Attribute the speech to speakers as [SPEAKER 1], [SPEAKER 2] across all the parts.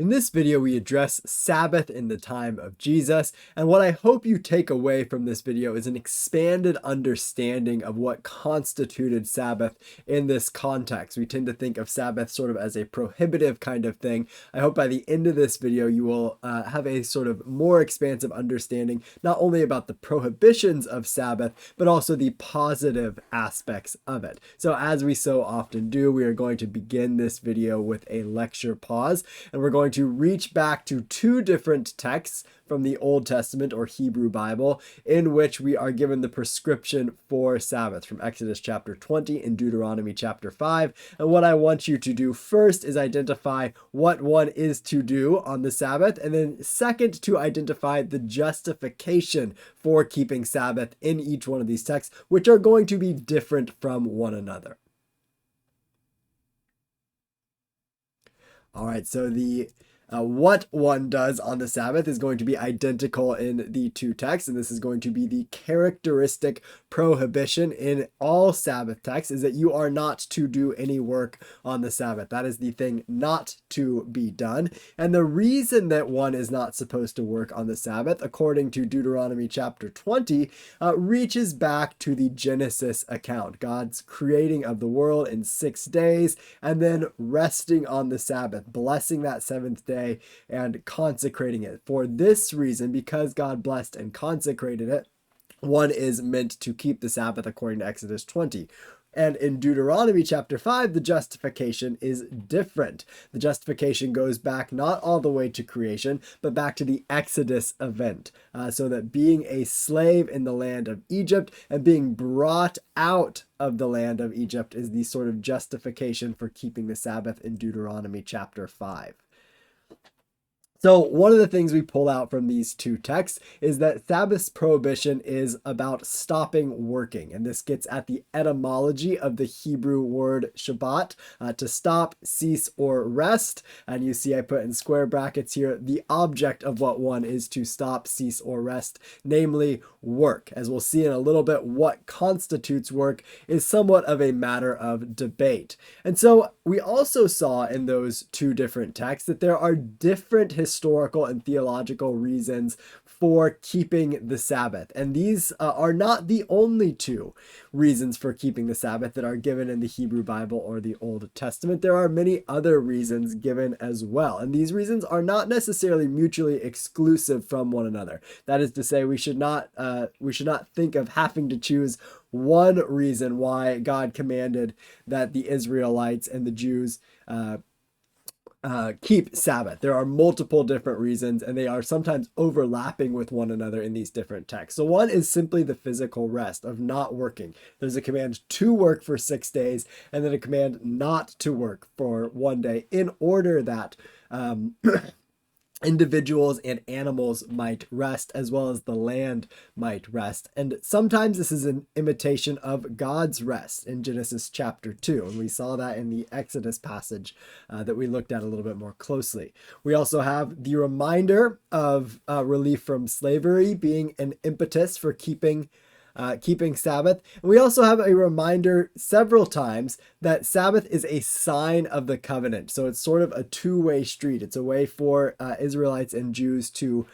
[SPEAKER 1] In this video, we address Sabbath in the time of Jesus, and what I hope you take away from this video is an expanded understanding of what constituted Sabbath in this context. We tend to think of Sabbath sort of as a prohibitive kind of thing. I hope by the end of this video, you will have a sort of more expansive understanding, not only about the prohibitions of Sabbath, but also the positive aspects of it. So as we so often do, we are going to begin this video with a lecture pause, and we're going to reach back to two different texts from the Old Testament or Hebrew Bible in which we are given the prescription for Sabbath from Exodus chapter 20 and Deuteronomy chapter 5. And what I want you to do first is identify what one is to do on the Sabbath, and then second, to identify the justification for keeping Sabbath in each one of these texts, which are going to be different from one another. All right, so the what one does on the Sabbath is going to be identical in the two texts, and this is going to be the characteristic prohibition in all Sabbath texts, is that you are not to do any work on the Sabbath. That is the thing not to be done. And the reason that one is not supposed to work on the Sabbath, according to Deuteronomy chapter 20, reaches back to the Genesis account, God's creating of the world in 6 days, and then resting on the Sabbath, blessing that seventh day and consecrating it. For this reason, because God blessed and consecrated it, one is meant to keep the Sabbath according to Exodus 20. And in Deuteronomy chapter 5, the justification is different. The justification goes back not all the way to creation, but back to the Exodus event. So that being a slave in the land of Egypt and being brought out of the land of Egypt is the sort of justification for keeping the Sabbath in Deuteronomy chapter 5. So one of the things we pull out from these two texts is that Sabbath's prohibition is about stopping working. And this gets at the etymology of the Hebrew word Shabbat, to stop, cease, or rest. And you see I put in square brackets here the object of what one is to stop, cease, or rest, namely work. As we'll see in a little bit, what constitutes work is somewhat of a matter of debate. And so we also saw in those two different texts that there are different historical and theological reasons for keeping the Sabbath. And these are not the only two reasons for keeping the Sabbath that are given in the Hebrew Bible or the Old Testament. There are many other reasons given as well. And these reasons are not necessarily mutually exclusive from one another. That is to say, we should not think of having to choose one reason why God commanded that the Israelites and the Jews keep Sabbath. There are multiple different reasons, and they are sometimes overlapping with one another in these different texts. So one is simply the physical rest of not working. There's a command to work for 6 days, and then a command not to work for 1 day, in order that individuals and animals might rest, as well as the land might rest. And sometimes this is an imitation of God's rest in Genesis chapter 2. And we saw that in the Exodus passage that we looked at a little bit more closely. We also have the reminder of relief from slavery being an impetus for keeping Sabbath. And we also have a reminder several times that Sabbath is a sign of the covenant. So it's sort of a two-way street. It's a way for Israelites and Jews to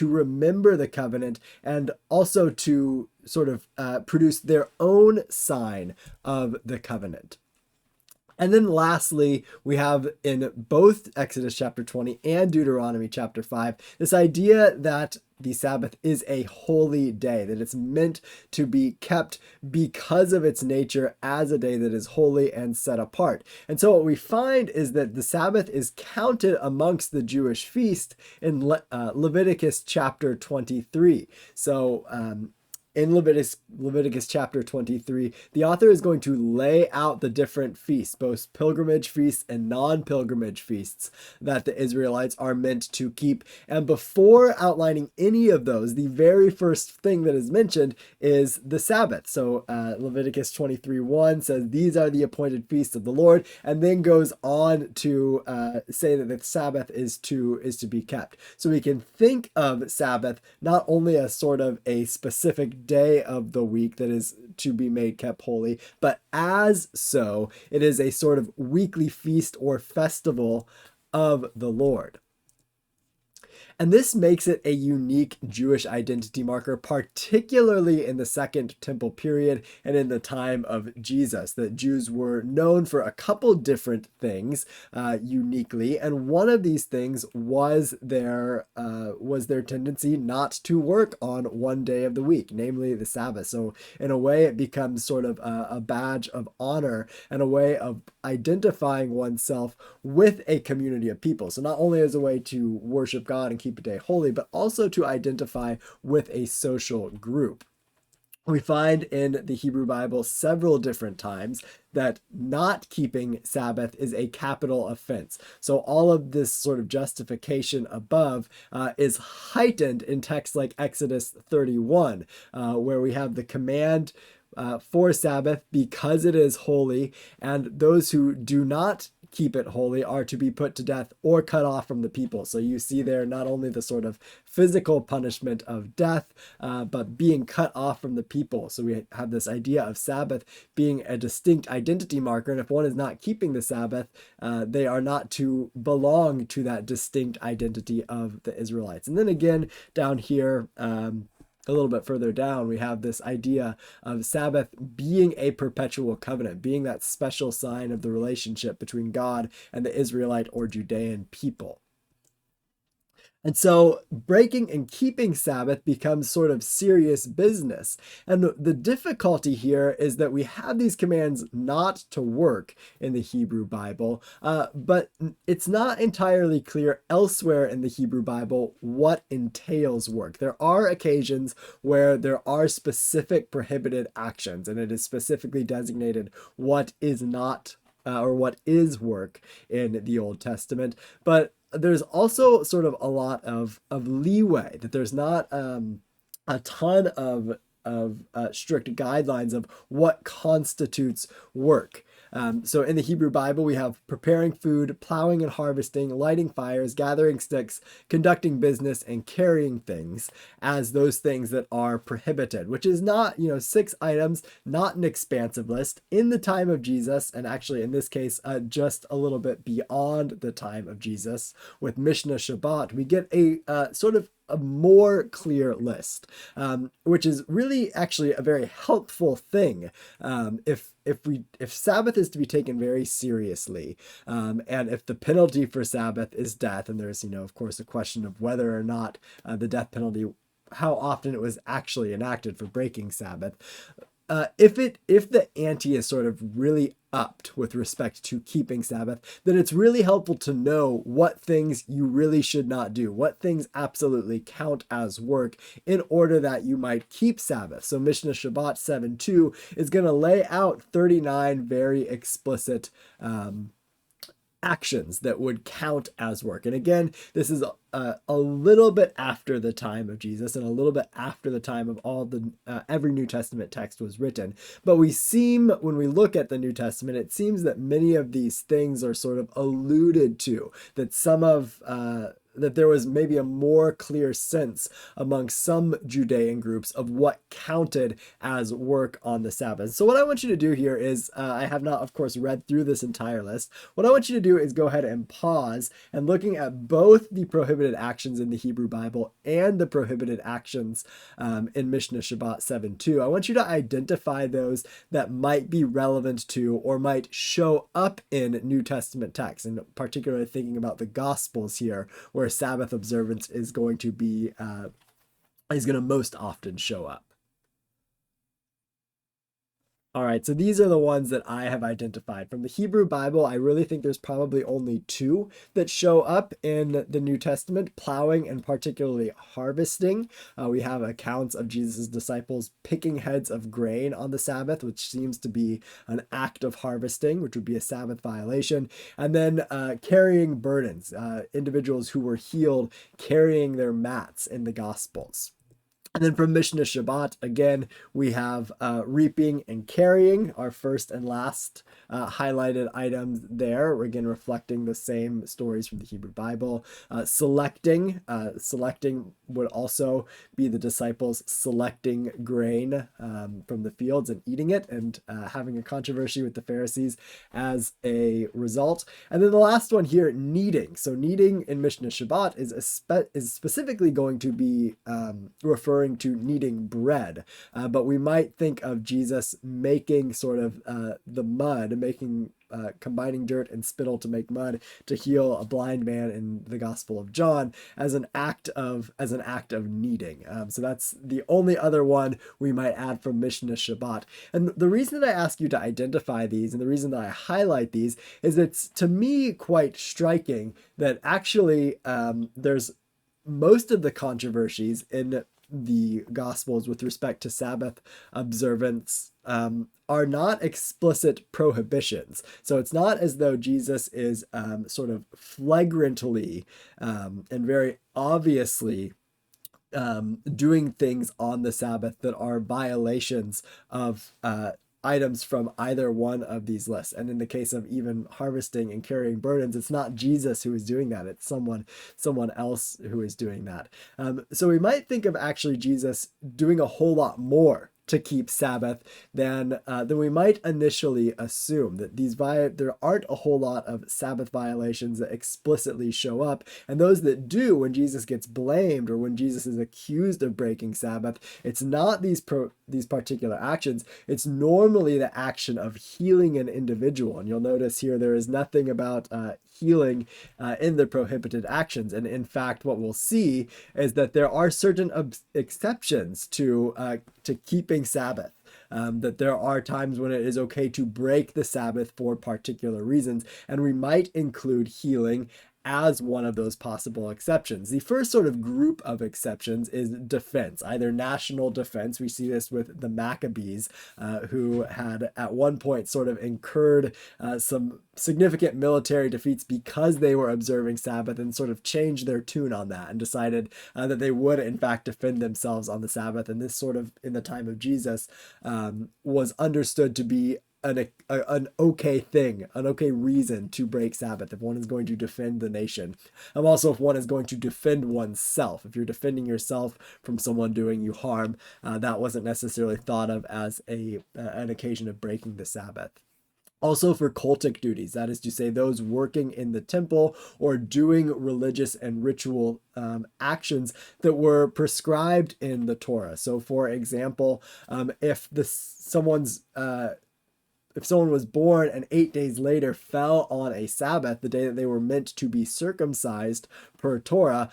[SPEAKER 1] remember the covenant, and also to sort of produce their own sign of the covenant. And then lastly, we have in both Exodus chapter 20 and Deuteronomy chapter 5, this idea that the Sabbath is a holy day, that it's meant to be kept because of its nature as a day that is holy and set apart. And so what we find is that the Sabbath is counted amongst the Jewish feast in Leviticus chapter 23. So in Leviticus chapter 23, the author is going to lay out the different feasts, both pilgrimage feasts and non-pilgrimage feasts, that the Israelites are meant to keep. And before outlining any of those, the very first thing that is mentioned is the Sabbath. So Leviticus 23:1 says, "These are the appointed feasts of the Lord," and then goes on to say that the Sabbath is to be kept. So we can think of Sabbath not only as sort of a specific day of the week that is to be made kept holy, but as so, it is a sort of weekly feast or festival of the Lord. And this makes it a unique Jewish identity marker, particularly in the Second Temple period and in the time of Jesus. That Jews were known for a couple different things uniquely, and one of these things was their tendency not to work on one day of the week, namely the Sabbath. So in a way, it becomes sort of a badge of honor and a way of identifying oneself with a community of people. So not only as a way to worship God and keep a day holy, but also to identify with a social group. We find in the Hebrew Bible several different times that not keeping Sabbath is a capital offense. So all of this sort of justification above is heightened in texts like Exodus 31, where we have the command for Sabbath because it is holy, and those who do not keep it holy are to be put to death or cut off from the people. So you see there not only the sort of physical punishment of death, but being cut off from the people. So we have this idea of Sabbath being a distinct identity marker. And if one is not keeping the Sabbath, they are not to belong to that distinct identity of the Israelites. And then again, down here, a little bit further down, we have this idea of Sabbath being a perpetual covenant, being that special sign of the relationship between God and the Israelite or Judean people. And so breaking and keeping Sabbath becomes sort of serious business. And the difficulty here is that we have these commands not to work in the Hebrew Bible, but it's not entirely clear elsewhere in the Hebrew Bible what entails work. There are occasions where there are specific prohibited actions, and it is specifically designated what is not or what is work in the Old Testament. But there's also sort of a lot of leeway, that there's not a ton of strict guidelines of what constitutes work. So in the Hebrew Bible, we have preparing food, plowing and harvesting, lighting fires, gathering sticks, conducting business, and carrying things as those things that are prohibited, which is not, 6 items, not an expansive list. In the time of Jesus, and actually in this case, just a little bit beyond the time of Jesus, with Mishnah Shabbat, we get a sort of a more clear list, which is really actually a very helpful thing. If Sabbath is to be taken very seriously, and if the penalty for Sabbath is death, and there's, of course, a question of whether or not the death penalty, how often it was actually enacted for breaking Sabbath. If the ante is sort of really upped with respect to keeping Sabbath, then it's really helpful to know what things you really should not do, what things absolutely count as work, in order that you might keep Sabbath. So Mishnah Shabbat 7:2 is going to lay out 39 very explicit actions that would count as work. And again, this is a little bit after the time of Jesus and a little bit after the time of all the every New Testament text was written. But when we look at the New Testament, it seems that many of these things are sort of alluded to, that that there was maybe a more clear sense among some Judean groups of what counted as work on the Sabbath. So what I want you to do here is, I have not, of course, read through this entire list. What I want you to do is go ahead and pause, and looking at both the prohibited actions in the Hebrew Bible and the prohibited actions in Mishnah Shabbat 7:2, I want you to identify those that might be relevant to or might show up in New Testament texts, and particularly thinking about the Gospels here, where Sabbath observance is going to most often show up. All right, so these are the ones that I have identified. From the Hebrew Bible, I really think there's probably only 2 that show up in the New Testament: plowing and particularly harvesting. We have accounts of Jesus' disciples picking heads of grain on the Sabbath, which seems to be an act of harvesting, which would be a Sabbath violation. And then carrying burdens, individuals who were healed carrying their mats in the Gospels. And then from Mishnah Shabbat, again, we have reaping and carrying, our first and last highlighted items there. We're again reflecting the same stories from the Hebrew Bible. Selecting would also be the disciples selecting grain from the fields and eating it, and having a controversy with the Pharisees as a result. And then the last one here, kneading. So kneading in Mishnah Shabbat is specifically going to be referring to kneading bread, but we might think of Jesus making sort of the mud, combining dirt and spittle to make mud to heal a blind man in the Gospel of John as an act of kneading. So that's the only other one we might add from Mishnah Shabbat. And the reason that I ask you to identify these, and the reason that I highlight these, is it's to me quite striking that actually there's most of the controversies in the Gospels with respect to Sabbath observance are not explicit prohibitions. So it's not as though Jesus is sort of flagrantly and very obviously doing things on the Sabbath that are violations of items from either one of these lists. And in the case of even harvesting and carrying burdens, it's not Jesus who is doing that. It's someone else who is doing that. So we might think of actually Jesus doing a whole lot more to keep Sabbath than we might initially assume. That there aren't a whole lot of Sabbath violations that explicitly show up, and those that do, when Jesus gets blamed or when Jesus is accused of breaking Sabbath, it's not these particular actions. It's normally the action of healing an individual. And you'll notice here there is nothing about healing in the prohibited actions. And in fact, what we'll see is that there are certain exceptions to keeping Sabbath. That there are times when it is okay to break the Sabbath for particular reasons, and we might include healing as one of those possible exceptions. The first sort of group of exceptions is defense, either national defense. We see this with the Maccabees, who had at one point sort of incurred some significant military defeats because they were observing Sabbath, and sort of changed their tune on that and decided that they would in fact defend themselves on the Sabbath. And this sort of, in the time of Jesus, was understood to be an okay thing, an okay reason to break Sabbath if one is going to defend the nation. Also, if one is going to defend oneself, if you're defending yourself from someone doing you harm, that wasn't necessarily thought of as an occasion of breaking the Sabbath. Also for cultic duties, that is to say, those working in the temple or doing religious and ritual actions that were prescribed in the Torah. So, for example, if someone was born and 8 days later fell on a Sabbath, the day that they were meant to be circumcised per Torah,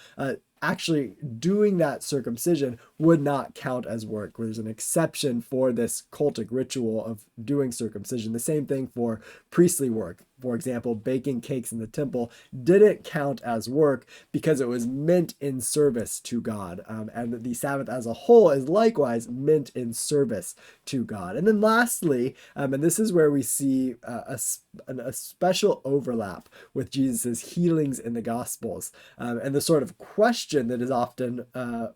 [SPEAKER 1] actually doing that circumcision would not count as work. There's an exception for this cultic ritual of doing circumcision. The same thing for priestly work. For example, baking cakes in the temple didn't count as work because it was meant in service to God. And the Sabbath as a whole is likewise meant in service to God. And then lastly, and this is where we see a special overlap with Jesus's healings in the Gospels, and the sort of question that is often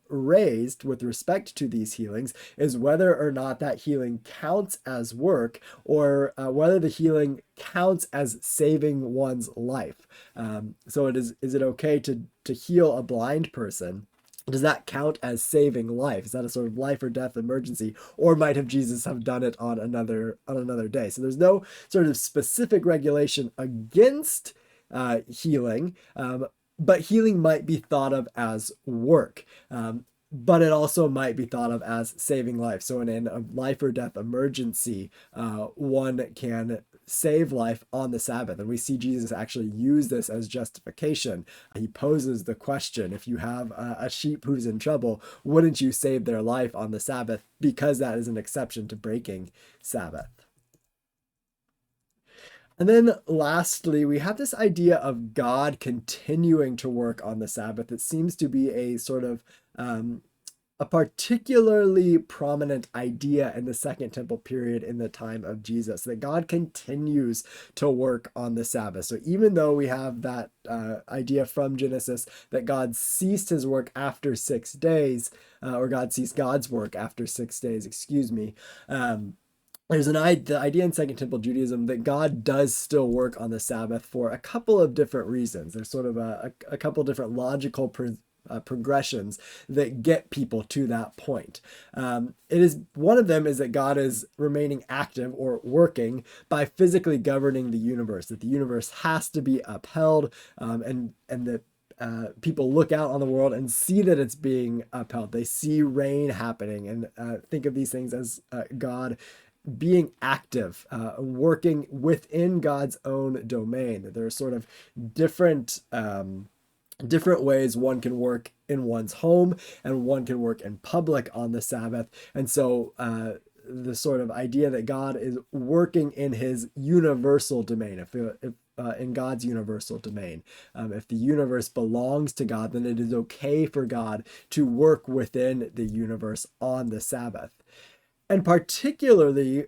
[SPEAKER 1] raised with respect to these healings is whether or not that healing counts as work, or whether the healing counts as saving one's life. So is it okay to heal a blind person? Does that count as saving life? Is that a sort of life or death emergency, or might have Jesus have done it on another day? So there's no sort of specific regulation against healing, but healing might be thought of as work. But it also might be thought of as saving life. So in a life or death emergency, one can save life on the Sabbath. And we see Jesus actually use this as justification. He poses the question, if you have a sheep who's in trouble, wouldn't you save their life on the Sabbath? Because that is an exception to breaking Sabbath. And then lastly, we have this idea of God continuing to work on the Sabbath. It seems to be a sort of a particularly prominent idea in the Second Temple period in the time of Jesus, that God continues to work on the Sabbath. So even though we have that idea from Genesis that God ceased his work after 6 days, or God ceased God's work after 6 days, excuse me. There's the idea in Second Temple Judaism that God does still work on the Sabbath for a couple of different reasons. There's sort of a couple different logical progressions that get people to that point. It is one of them is that God is remaining active or working by physically governing the universe. That the universe has to be upheld, and that people look out on the world and see that it's being upheld. They see rain happening, and think of these things as God being active, working within God's own domain. That there are sort of different different ways one can work in one's home and one can work in public on the Sabbath. And so the sort of idea that God is working in his universal domain, if in God's universal domain. If the universe belongs to God, then it is okay for God to work within the universe on the Sabbath. And particularly,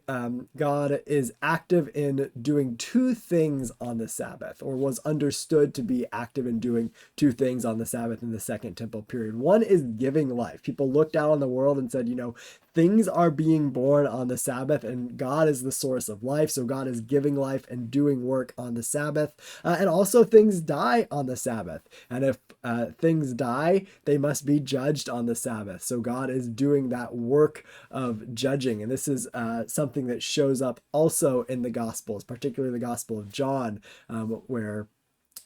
[SPEAKER 1] God is active in doing two things on the Sabbath, or was understood to be active in doing two things on the Sabbath in the Second Temple period. One is giving life. People looked out on the world and said, things are being born on the Sabbath, and God is the source of life. So God is giving life and doing work on the Sabbath. And also things die on the Sabbath. And if things die, they must be judged on the Sabbath. So God is doing that work of judging. And this is something that shows up also in the Gospels, particularly the Gospel of John, where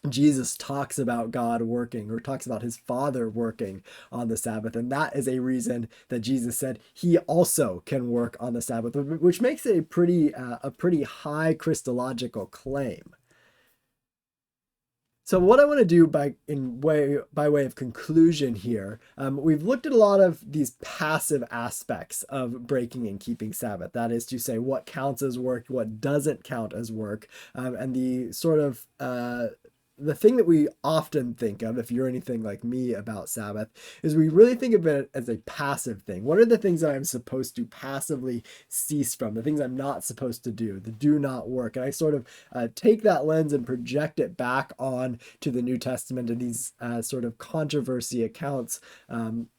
[SPEAKER 1] Jesus talks about God working, or talks about his Father working on the Sabbath. And that is a reason that Jesus said he also can work on the Sabbath, which makes it a pretty high Christological claim. So what I want to do by way of conclusion here, we've looked at a lot of these passive aspects of breaking and keeping Sabbath. That is to say, what counts as work, what doesn't count as work, and the sort of the thing that we often think of, if you're anything like me about Sabbath, is we really think of it as a passive thing. What are the things that I'm supposed to passively cease from? The things I'm not supposed to do, the do not work. And I sort of take that lens and project it back on to the New Testament and these sort of controversy accounts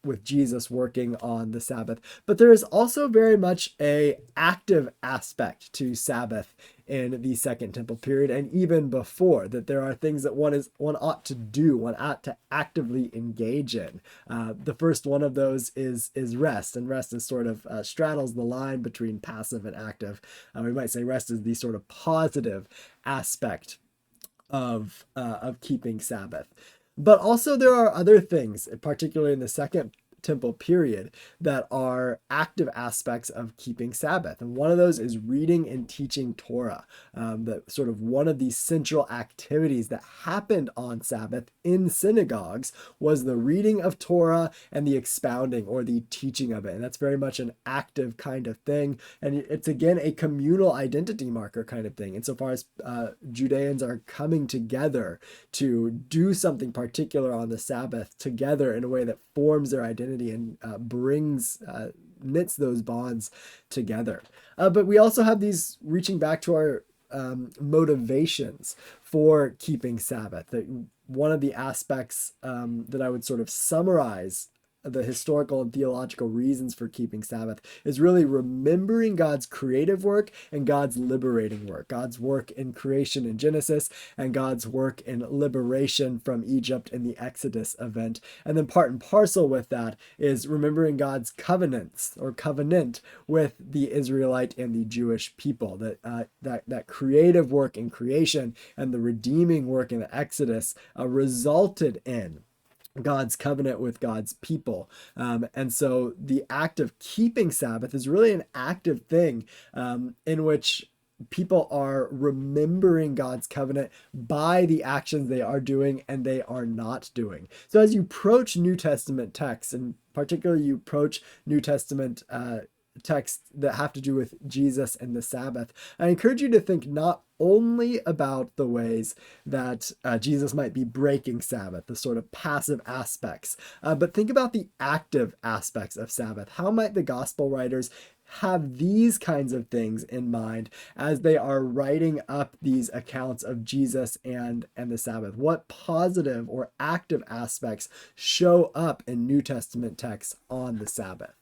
[SPEAKER 1] with Jesus working on the Sabbath. But there is also very much a active aspect to Sabbath in the Second Temple period, and even before, that there are things that one ought to do, one ought to actively engage in. The first one of those is rest, and rest is sort of straddles the line between passive and active. We might say rest is the sort of positive aspect of keeping Sabbath. But also there are other things, particularly in the Second Temple period, that are active aspects of keeping Sabbath. And one of those is reading and teaching Torah. That sort of one of these central activities that happened on Sabbath in synagogues was the reading of Torah and the expounding or the teaching of it. And that's very much an active kind of thing. And it's again a communal identity marker kind of thing. Insofar as Judeans are coming together to do something particular on the Sabbath together in a way that forms their identity and knits those bonds together. But we also have these reaching back to our motivations for keeping Sabbath. That one of the aspects that I would sort of summarize the historical and theological reasons for keeping Sabbath is really remembering God's creative work and God's liberating work. God's work in creation in Genesis and God's work in liberation from Egypt in the Exodus event. And then part and parcel with that is remembering God's covenants or covenant with the Israelite and the Jewish people. That creative work in creation and the redeeming work in the Exodus resulted in God's covenant with God's people. And so the act of keeping Sabbath is really an active thing in which people are remembering God's covenant by the actions they are doing and they are not doing. So as you approach New Testament texts, and particularly you approach New Testament texts that have to do with Jesus and the Sabbath, I encourage you to think not only about the ways that Jesus might be breaking Sabbath, the sort of passive aspects, but think about the active aspects of Sabbath. How might the gospel writers have these kinds of things in mind as they are writing up these accounts of Jesus and the Sabbath? What positive or active aspects show up in New Testament texts on the Sabbath?